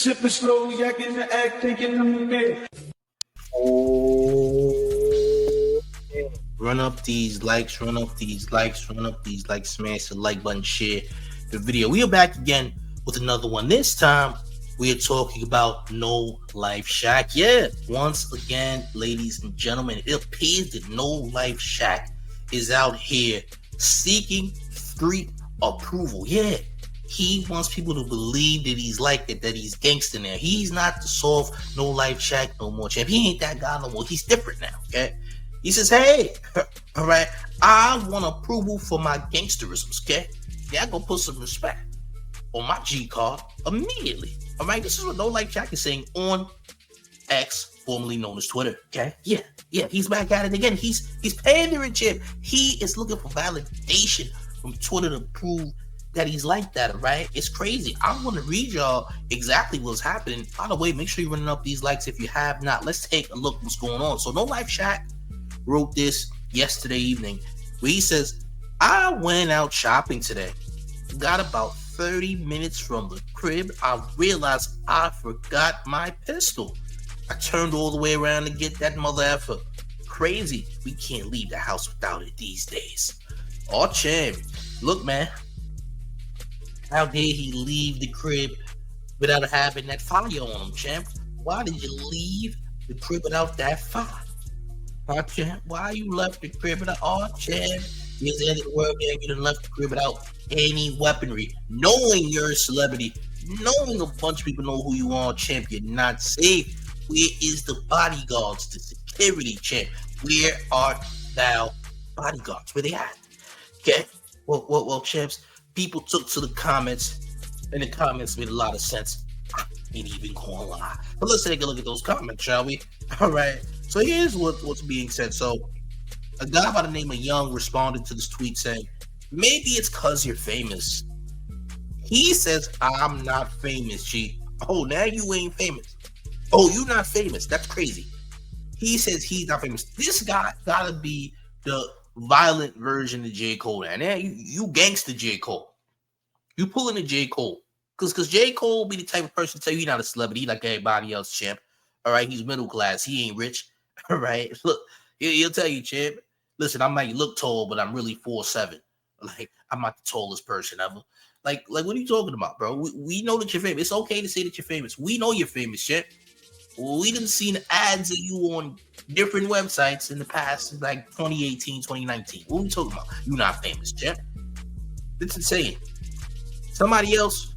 Sipping slow, yakking the act, thinking I'm there. Oh, yeah. Run up these likes, run up these likes, run up these likes, smash the like button, share the video. We are back again with another one. This time, we are talking about No Life Shaq. Yeah, once again, ladies and gentlemen, it appears that No Life Shaq is out here seeking street approval. Yeah, he wants people to believe that he's like that he's gangster now. He's not the soft No Life Shaq no more, champ. He ain't that guy no more. He's different now, okay? He says, hey, all right, I want approval for my gangsterisms, okay? Yeah, I gonna put some respect on my G card immediately. All right, this is what No Life Shaq is saying on X, formerly known as Twitter. Okay, yeah, he's back at it again. He's pandering, champ. He is looking for validation from Twitter to prove that he's like that. All right, it's crazy. I want to read y'all exactly what's happening. By the way, make sure you're running up these likes if you have not. Let's take a look what's going on. So No Life Shaq wrote this yesterday evening where he says, I went out shopping today. Got about 30 minutes from the crib. I realized I forgot my pistol. I turned all the way around to get that mother effer. Crazy. We can't leave the house without it these days. Oh, champ. Look, man. How dare he leave the crib without having that fire on him, champ? Why did you leave the crib without that fire? Oh, champ, why you left the crib without? Oh, champ, here's the end of the world, man. You done left the crib without any weaponry. Knowing you're a celebrity, knowing a bunch of people know who you are, champ, you're not safe. Where is the bodyguards, the security, champ? Where are thou bodyguards? Where they at? Okay, well, champs, people took to the comments, and the comments made a lot of sense. I ain't even gonna lie. But let's take a look at those comments, shall we? All right. So here's what's being said. So a guy by the name of Young responded to this tweet saying, maybe it's cause you're famous. He says, I'm not famous, G. Oh, now you ain't famous. Oh, you not famous. That's crazy. He says he's not famous. This guy gotta be the violent version of J. Cole. Now you gangster J. Cole. You pulling a J. Cole. Because J. Cole be the type of person to tell you he's not a celebrity like everybody else, champ. All right, he's middle class. He ain't rich. All right, look, he'll tell you, champ. Listen, I might look tall, but I'm really 4'7". Like, I'm not the tallest person ever. Like, what are you talking about, bro? We know that you're famous. It's okay to say that you're famous. We know you're famous, champ. We done seen ads of you on different websites in the past, like 2018, 2019. What are we talking about? You're not famous, champ. It's insane. Somebody else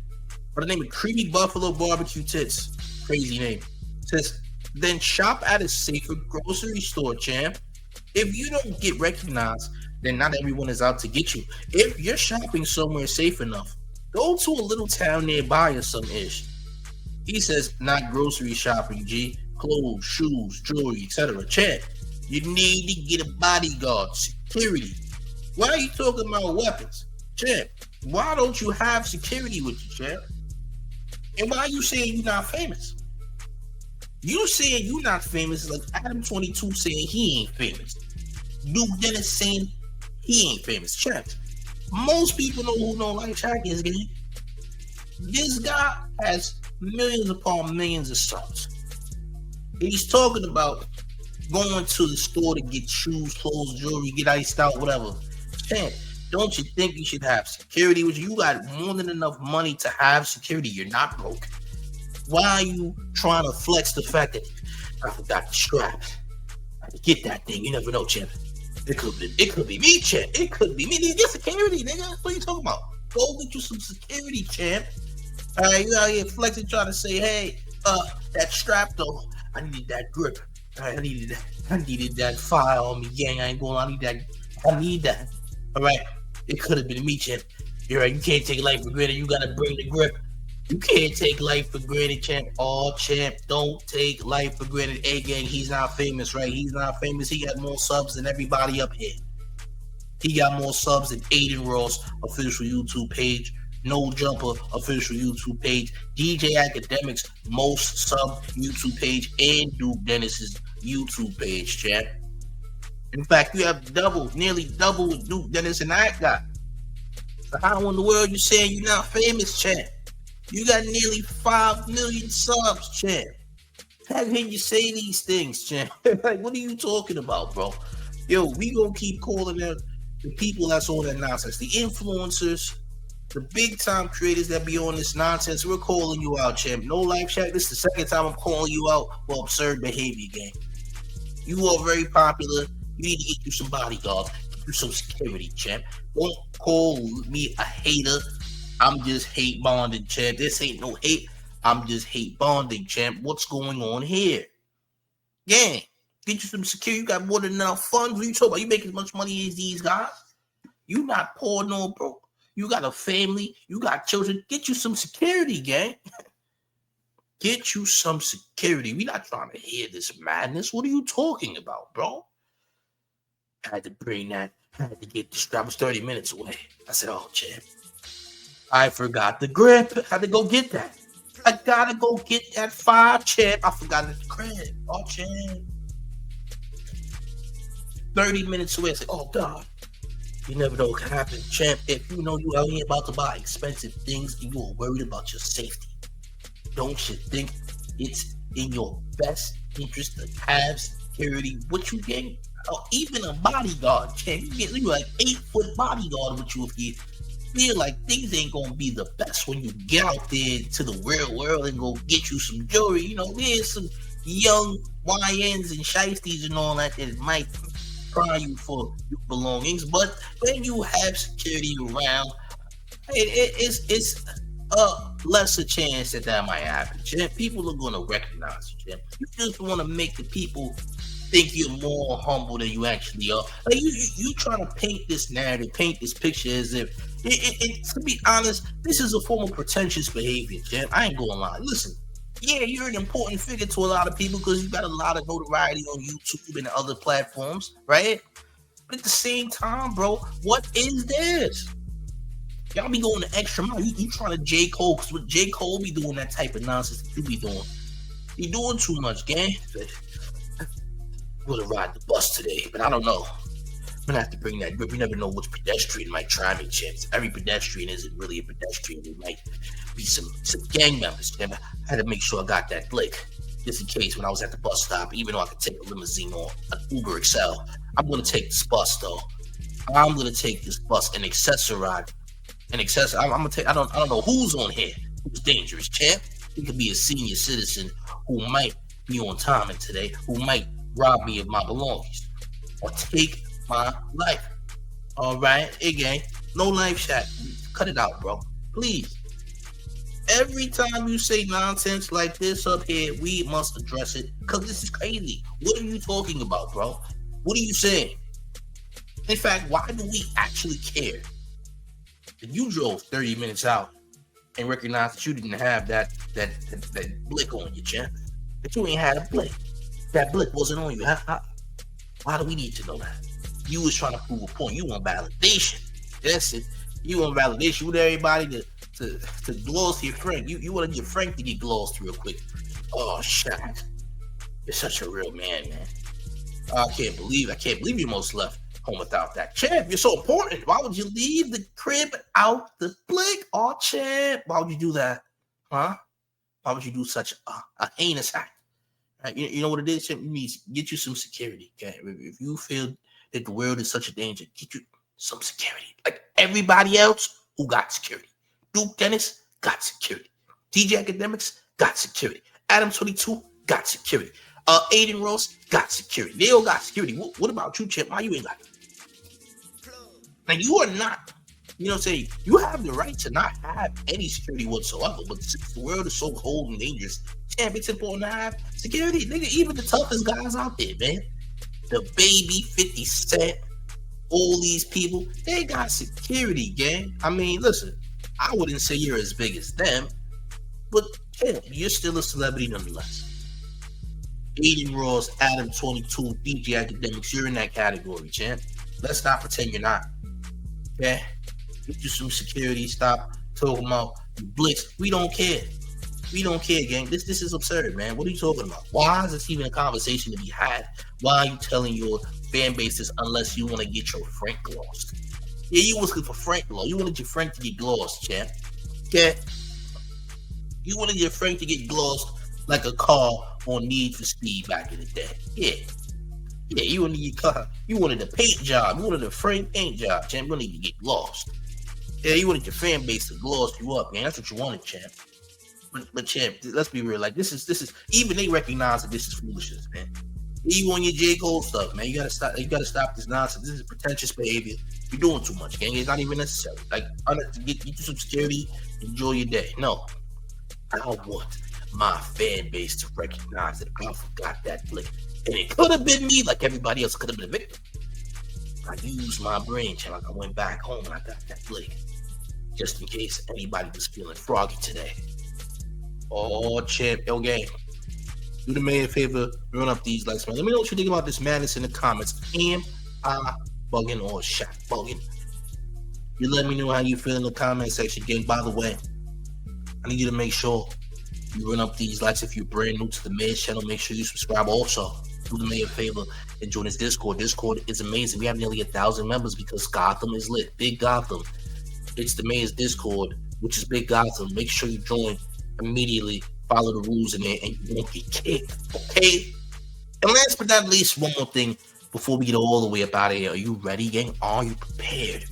by the name of Creamy Buffalo Barbecue Tits, crazy name, says, then shop at a safer grocery store, champ. If you don't get recognized, then not everyone is out to get you. If you're shopping somewhere safe enough, go to a little town nearby or some ish. He says, not grocery shopping, G. Clothes, shoes, jewelry, etc. Champ, you need to get a bodyguard, security. Why are you talking about weapons? Champ, why don't you have security with you, champ? And why are you saying you're not famous? You saying you're not famous is like Adam 22 saying he ain't famous. Duke Dennis saying he ain't famous. Check. Most people know who No Life Shaq is, gang. This guy has millions upon millions of subs. He's talking about going to the store to get shoes, clothes, jewelry, get iced out, whatever. Champ, don't you think you should have security with you? You got more than enough money to have security. You're not broke. Why are you trying to flex the fact that I forgot the strap? I can get that thing. You never know, champ. It could be me, champ. It could be me. Get security, nigga. What are you talking about? Go get you some security, champ. All right, you out here flexing, trying to say, hey, that strap though, I needed that grip. All right, I needed that fire on me, gang. I ain't going. I need that. All right, it could have been me, champ. You're right. You can't take life for granted. You gotta bring the grip. You can't take life for granted, champ. Oh, champ, don't take life for granted. Hey, gang, he's not famous, right? He's not famous. He got more subs than everybody up here. He got more subs than Aiden Ross official YouTube page, No Jumper official YouTube page, DJ Academics most sub YouTube page, and Duke Dennis's YouTube page, champ. In fact, you have nearly double with Duke Dennis and that guy. So how in the world you saying you're not famous, champ? You got nearly 5 million subs, champ. How can you say these things, champ? Like, what are you talking about, bro? Yo, we gonna keep calling out the people that's on that nonsense. The influencers, the big time creators that be on this nonsense. We're calling you out, champ. No Life Shaq. This is the second time I'm calling you out for absurd behavior, gang. You are very popular. You need to get you some bodyguards, get you some security, champ. Don't call me a hater. I'm just hate bonding, champ. This ain't no hate. I'm just hate bonding, champ. What's going on here? Gang, get you some security. You got more than enough funds. What are you talking about? You make as much money as these guys? You not poor nor broke. You got a family. You got children. Get you some security, gang. Get you some security. We not trying to hear this madness. What are you talking about, bro? Had to bring that. Had to get this. I was 30 minutes away. I said, oh, champ. I forgot the grip. Had to go get that. I gotta go get that 5, champ. I forgot the crib. Oh, champ. 30 minutes away. I said, oh, God. You never know what can happen, champ. If you know you out here about to buy expensive things and you are worried about your safety, don't you think it's in your best interest to have security? What you get? Or even a bodyguard, champ. You get like 8-foot bodyguard with you if you feel like things ain't gonna be the best when you get out there to the real world and go get you some jewelry. You know, there's some young YNs and shiesties and all that might pry you for your belongings, but when you have security around, it's a lesser chance that might happen. Champ. People are gonna recognize you, champ. You just want to make the people think you're more humble than you actually are. Like you trying to paint this narrative, paint this picture as if to be honest, this is a form of pretentious behavior, champ. I ain't gonna lie. Listen, yeah, you're an important figure to a lot of people because you got a lot of notoriety on YouTube and other platforms, right? But at the same time, bro, what is this? Y'all be going the extra mile. You trying to J. Cole, because with J. Cole be doing that type of nonsense that you be doing. You doing too much, gang. Would have ride the bus today, but I don't know. I'm gonna have to bring that grip. You never know which pedestrian might try me, champs. Every pedestrian isn't really a pedestrian. It might be some gang members, champ. I had to make sure I got that blick, just in case when I was at the bus stop, even though I could take a limousine or an Uber XL, I'm gonna take this bus though. I'm gonna take this bus and accessorize. I'm gonna take. I don't know who's on here. Who's dangerous, champ? It could be a senior citizen who might be on timing today, who might rob me of my belongings or take my life. All right, hey gang, No Life Shaq. Cut it out, bro. Please. Every time you say nonsense like this up here, we must address it because this is crazy. What are you talking about, bro? What are you saying? In fact, why do we actually care? You drove 30 minutes out and recognized that you didn't have that blick on you, champ. That you ain't had a blick. That blick wasn't on you. Why do we need to know that? You was trying to prove a point. You want validation. That's it. You want validation. You want everybody to gloss your friend. You wanted your friend to get glossed real quick. Oh, Shaq. You're such a real man. I can't believe you almost left home without that. Champ, you're so important. Why would you leave the crib out the blick? Oh, champ. Why would you do that? Huh? Why would you do such a heinous act? Right? You know what it is, champ? You need to get you some security. Okay? If you feel that the world is such a danger, get you some security. Like everybody else who got security. Duke Dennis got security. DJ Academics got security. Adam 22 got security. Aiden Ross got security. They all got security. What about you, champ? Why you ain't got it? Now, you are not, you know what I'm saying? You have the right to not have any security whatsoever, but since the world is so cold and dangerous, champ, it's important to have security. Nigga, even the toughest guys out there, man. The Baby, 50 Cent, all these people, they got security, gang. I mean, listen, I wouldn't say you're as big as them, but champ, you're still a celebrity nonetheless. Aiden Ross, Adam 22, DJ Academics, you're in that category, champ. Let's not pretend you're not. Okay? Get you some security. Stop talking about blitz. We don't care. We don't care, gang. This is absurd, man. What are you talking about? Why is this even a conversation to be had? Why are you telling your fan base this unless you want to get your Frank glossed? Yeah, you was looking for Frank gloss. You wanted your Frank to get glossed, champ. Okay? You wanted your friend to get lost like a car on Need for Speed back in the day. Yeah, you wanted your car. You wanted a paint job. You wanted a frame paint job, champ. You wanted to get lost. Yeah, you wanted your fan base to gloss you up, man. That's what you wanted, champ. But champ, let's be real. Like this is even they recognize that this is foolishness, man. You on your J. Cole stuff, man. You gotta stop. You gotta stop this nonsense. This is pretentious behavior. You're doing too much, gang. It's not even necessary. Like, get some security. Enjoy your day. No, I want my fan base to recognize that I forgot that flick, and it could have been me, like everybody else could have been a victim. I used my brain, champ. Like I went back home and I got that flick, just in case anybody was feeling froggy today. Oh, champ, yo, gang. Do the man a favor, run up these likes, man. Let me know what you think about this madness in the comments. Am I bugging or Shaq bugging? You let me know how you feel in the comment section, gang. By the way, I need you to make sure you run up these likes. If you're brand new to the Mayor's channel, make sure you subscribe. Also, do the Mayor a favor and join his Discord. Discord is amazing. We have nearly 1,000 members because Gotham is lit. Big Gotham. It's the Mayor's Discord, which is Big Gotham. Make sure you join immediately. Follow the rules in there and you won't get kicked, okay? And last but not least, one more thing before we get all the way up out of here. Are you ready, gang? Are you prepared?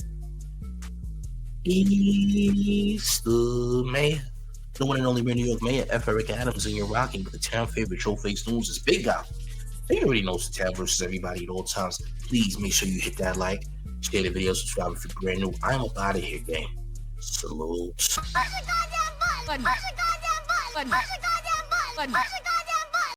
He's the mayor. The one and only New York Mayor, F. Eric Adams, and you're rocking with the town favorite Showface News is Big Guy. And you already know it's the town versus everybody at all times. Please make sure you hit that like, share the video, subscribe if you're brand new. I'm up out of here, gang. Salute. Push the goddamn button. Push the goddamn button. Push the goddamn button.